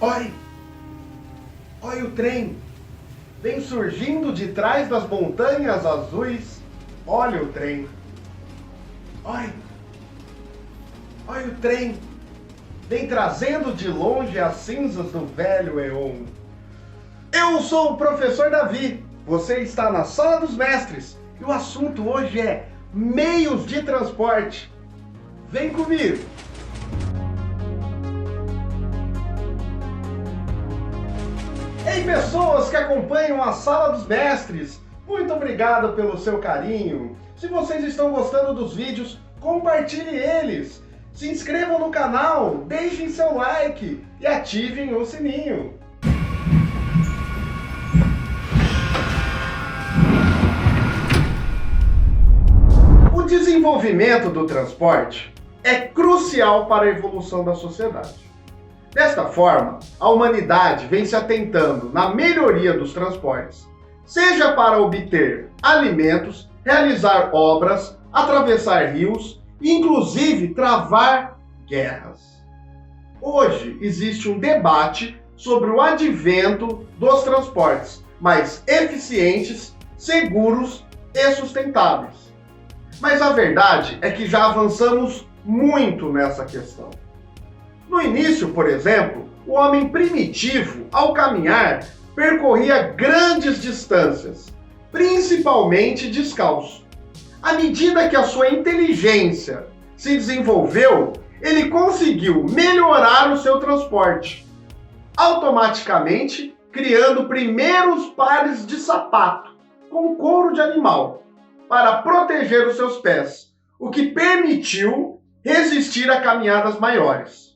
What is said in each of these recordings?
Olhe! Olhe o trem! Vem surgindo de trás das montanhas azuis. Olha o trem! Olhe! Olha o trem! Vem trazendo de longe as cinzas do velho Éon. Eu sou o professor Davi. Você está na Sala dos Mestres. E o assunto hoje é meios de transporte. Vem comigo! Ei, pessoas que acompanham a Sala dos Mestres, muito obrigado pelo seu carinho. Se vocês estão gostando dos vídeos, compartilhe eles. Se inscrevam no canal, deixem seu like e ativem o sininho. O desenvolvimento do transporte é crucial para a evolução da sociedade. Desta forma, a humanidade vem se atentando na melhoria dos transportes, seja para obter alimentos, realizar obras, atravessar rios e, inclusive, travar guerras. Hoje existe um debate sobre o advento dos transportes mais eficientes, seguros e sustentáveis. Mas a verdade é que já avançamos muito nessa questão. No início, por exemplo, o homem primitivo, ao caminhar, percorria grandes distâncias, principalmente descalço. À medida que a sua inteligência se desenvolveu, ele conseguiu melhorar o seu transporte, automaticamente criando primeiros pares de sapato com couro de animal para proteger os seus pés, o que permitiu resistir a caminhadas maiores.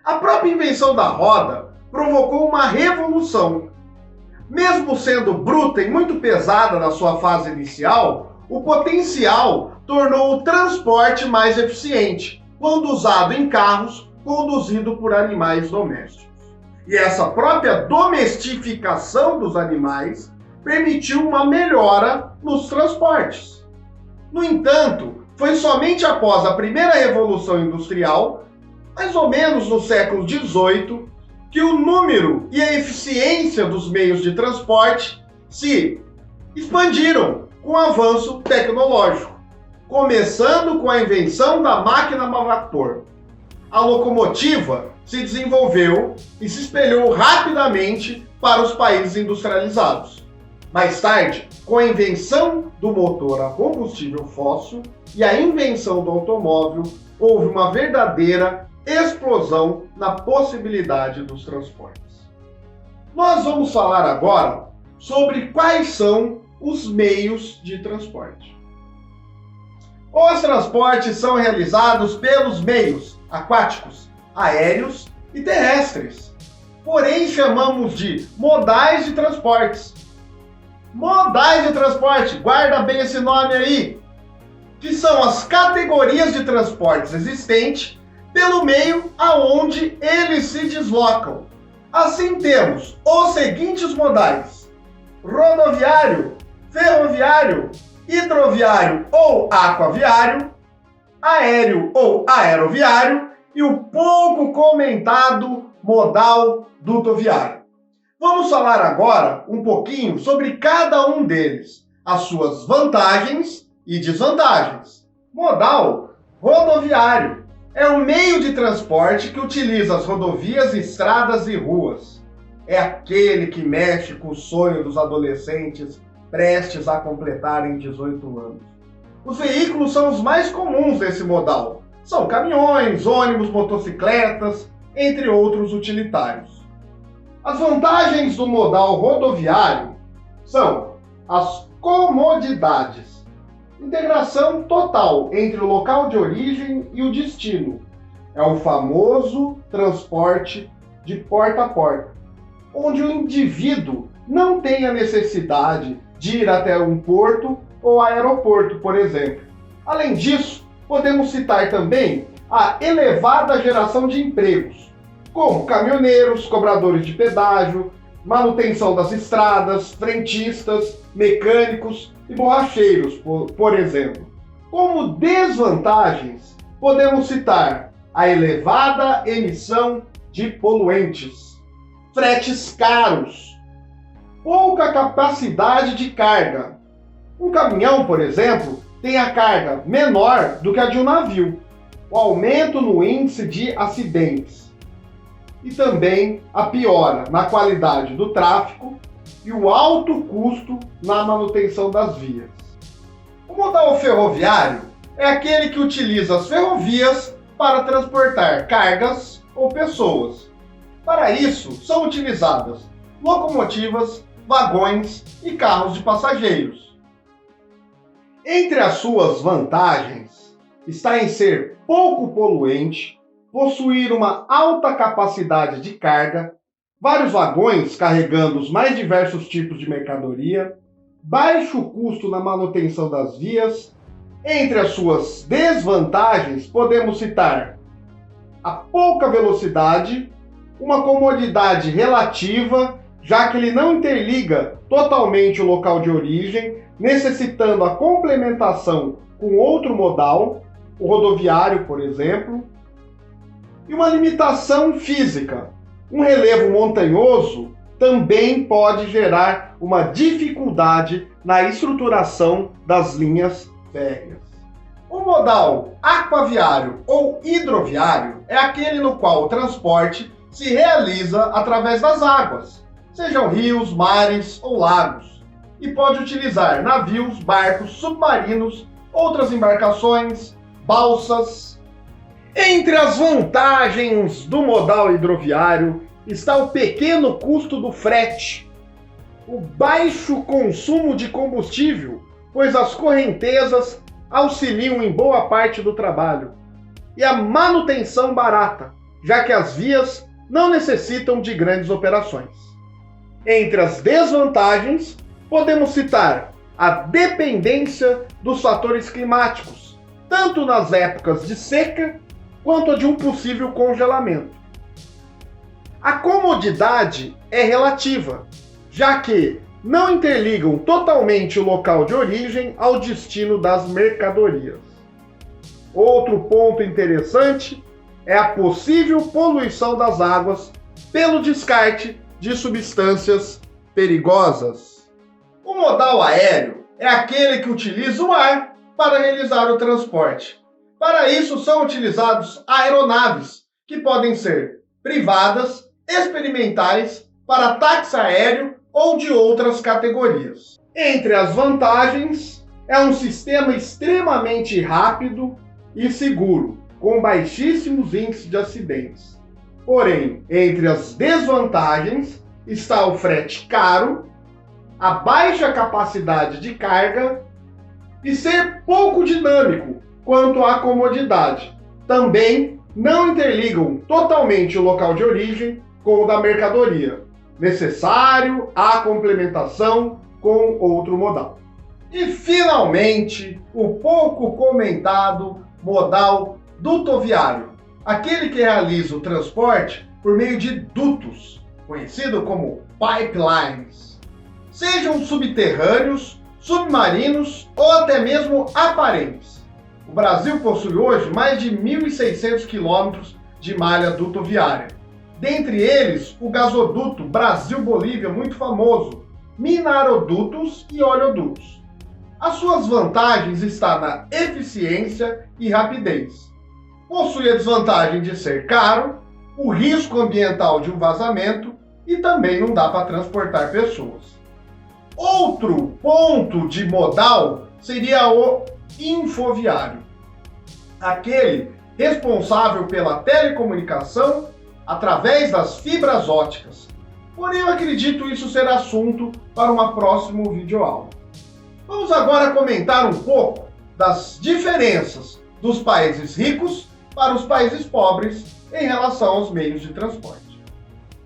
A própria invenção da roda provocou uma revolução. Mesmo sendo bruta e muito pesada na sua fase inicial, o potencial tornou o transporte mais eficiente, quando usado em carros conduzidos por animais domésticos. E essa própria domestificação dos animais permitiu uma melhora nos transportes. No entanto, foi somente após a primeira Revolução Industrial, mais ou menos no século XVIII, que o número e a eficiência dos meios de transporte se expandiram com o avanço tecnológico, começando com a invenção da máquina a vapor. A locomotiva se desenvolveu e se espelhou rapidamente para os países industrializados. Mais tarde, com a invenção do motor a combustível fóssil e a invenção do automóvel, houve uma verdadeira explosão na possibilidade dos transportes. Nós vamos falar agora sobre quais são os meios de transporte. Os transportes são realizados pelos meios aquáticos, aéreos e terrestres. Porém, chamamos de modais de transportes. Modais de transporte, guarda bem esse nome aí, que são as categorias de transportes existentes pelo meio aonde eles se deslocam. Assim temos os seguintes modais: rodoviário, ferroviário, hidroviário ou aquaviário, aéreo ou aeroviário e o pouco comentado modal dutoviário. Vamos falar agora um pouquinho sobre cada um deles, as suas vantagens e desvantagens. Modal rodoviário é um meio de transporte que utiliza as rodovias, estradas e ruas. É aquele que mexe com o sonho dos adolescentes prestes a completarem 18 anos. Os veículos são os mais comuns desse modal. São caminhões, ônibus, motocicletas, entre outros utilitários. As vantagens do modal rodoviário são as comodidades. Integração total entre o local de origem e o destino. É o famoso transporte de porta a porta, onde o indivíduo não tem a necessidade de ir até um porto ou aeroporto, por exemplo. Além disso, podemos citar também a elevada geração de empregos, como caminhoneiros, cobradores de pedágio, manutenção das estradas, frentistas, mecânicos e borracheiros, por exemplo. Como desvantagens, podemos citar a elevada emissão de poluentes, fretes caros, pouca capacidade de carga. Um caminhão, por exemplo, tem a carga menor do que a de um navio, o aumento no índice de acidentes e também a piora na qualidade do tráfego e o alto custo na manutenção das vias. O modal ferroviário é aquele que utiliza as ferrovias para transportar cargas ou pessoas. Para isso, são utilizadas locomotivas, vagões e carros de passageiros. Entre as suas vantagens está em ser pouco poluente, possuir uma alta capacidade de carga, vários vagões carregando os mais diversos tipos de mercadoria, baixo custo na manutenção das vias. Entre as suas desvantagens, podemos citar a pouca velocidade, uma comodidade relativa, já que ele não interliga totalmente o local de origem, necessitando a complementação com outro modal, o rodoviário, por exemplo, e uma limitação física. Um relevo montanhoso também pode gerar uma dificuldade na estruturação das linhas férreas. O modal aquaviário ou hidroviário é aquele no qual o transporte se realiza através das águas, sejam rios, mares ou lagos, e pode utilizar navios, barcos, submarinos, outras embarcações, balsas. Entre as vantagens do modal hidroviário está o pequeno custo do frete, o baixo consumo de combustível, pois as correntezas auxiliam em boa parte do trabalho, e a manutenção barata, já que as vias não necessitam de grandes operações. Entre as desvantagens, podemos citar a dependência dos fatores climáticos, tanto nas épocas de seca quanto a de um possível congelamento. A comodidade é relativa, já que não interligam totalmente o local de origem ao destino das mercadorias. Outro ponto interessante é a possível poluição das águas pelo descarte de substâncias perigosas. O modal aéreo é aquele que utiliza o ar para realizar o transporte. Para isso são utilizados aeronaves, que podem ser privadas, experimentais, para táxi aéreo ou de outras categorias. Entre as vantagens, é um sistema extremamente rápido e seguro, com baixíssimos índices de acidentes. Porém, entre as desvantagens está o frete caro, a baixa capacidade de carga e ser pouco dinâmico quanto à comodidade. Também não interligam totalmente o local de origem com o da mercadoria. Necessário a complementação com outro modal. E, finalmente, o pouco comentado modal dutoviário, aquele que realiza o transporte por meio de dutos, conhecido como pipelines, sejam subterrâneos, submarinos ou até mesmo aparentes. O Brasil possui hoje mais de 1.600 quilômetros de malha dutoviária. Dentre eles, o gasoduto Brasil-Bolívia, muito famoso, minarodutos e oleodutos. As suas vantagens estão na eficiência e rapidez. Possui a desvantagem de ser caro, o risco ambiental de um vazamento e também não dá para transportar pessoas. Outro ponto de modal seria o infoviário, aquele responsável pela telecomunicação através das fibras óticas. Porém, eu acredito isso ser assunto para uma próxima videoaula. Vamos agora comentar um pouco das diferenças dos países ricos para os países pobres em relação aos meios de transporte.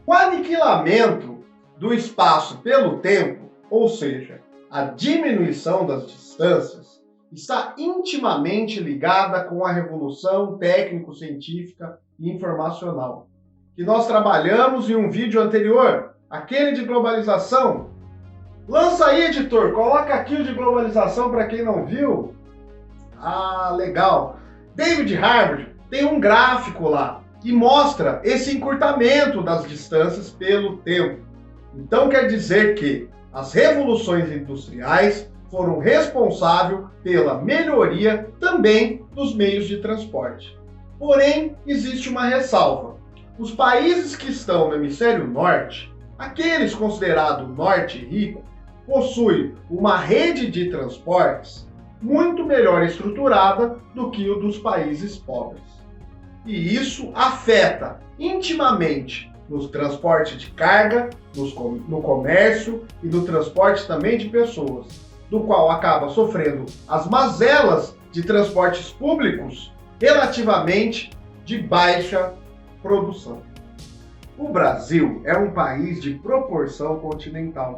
O aniquilamento do espaço pelo tempo, ou seja, a diminuição das distâncias, está intimamente ligada com a revolução técnico-científica e informacional, que nós trabalhamos em um vídeo anterior, aquele de globalização. Lança aí, editor, coloca aqui o de globalização para quem não viu. Ah, legal. David Harvard tem um gráfico lá, e mostra esse encurtamento das distâncias pelo tempo. Então quer dizer que as revoluções industriais foram responsáveis pela melhoria também dos meios de transporte. Porém, existe uma ressalva. Os países que estão no hemisfério norte, aqueles considerados norte rico, possuem uma rede de transportes muito melhor estruturada do que o dos países pobres. E isso afeta intimamente no transporte de carga, no comércio e no transporte também de pessoas, do qual acaba sofrendo as mazelas de transportes públicos relativamente de baixa produção. O Brasil é um país de proporção continental,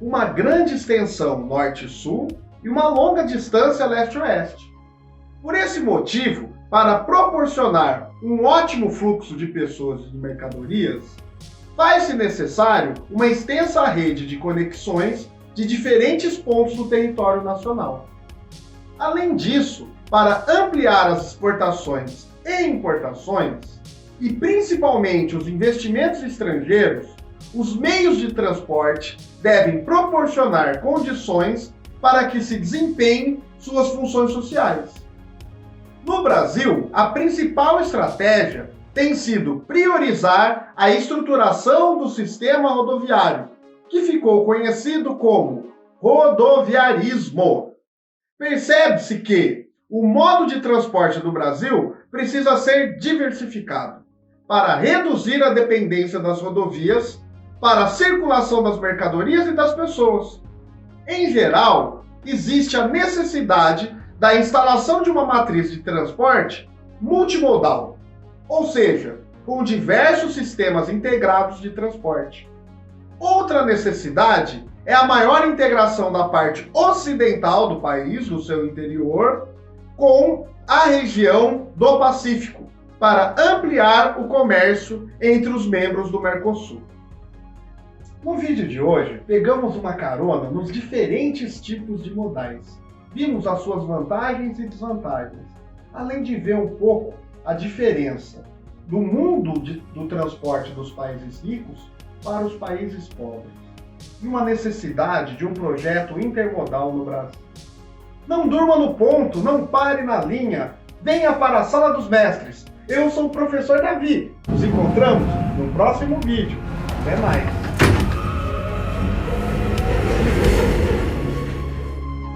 uma grande extensão norte-sul e uma longa distância leste-oeste. Por esse motivo, para proporcionar um ótimo fluxo de pessoas e de mercadorias, faz-se necessário uma extensa rede de conexões de diferentes pontos do território nacional. Além disso, para ampliar as exportações e importações, e principalmente os investimentos estrangeiros, os meios de transporte devem proporcionar condições para que se desempenhem suas funções sociais. No Brasil, a principal estratégia tem sido priorizar a estruturação do sistema rodoviário, que ficou conhecido como rodoviarismo. Percebe-se que o modo de transporte do Brasil precisa ser diversificado para reduzir a dependência das rodovias para a circulação das mercadorias e das pessoas. Em geral, existe a necessidade da instalação de uma matriz de transporte multimodal, ou seja, com diversos sistemas integrados de transporte. Outra necessidade é a maior integração da parte ocidental do país, do seu interior, com a região do Pacífico, para ampliar o comércio entre os membros do Mercosul. No vídeo de hoje, pegamos uma carona nos diferentes tipos de modais. Vimos as suas vantagens e desvantagens, além de ver um pouco a diferença do mundo do transporte dos países ricos para os países pobres, e uma necessidade de um projeto intermodal no Brasil. Não durma no ponto, não pare na linha, venha para a Sala dos Mestres. Eu sou o professor Davi. Nos encontramos no próximo vídeo. Até mais!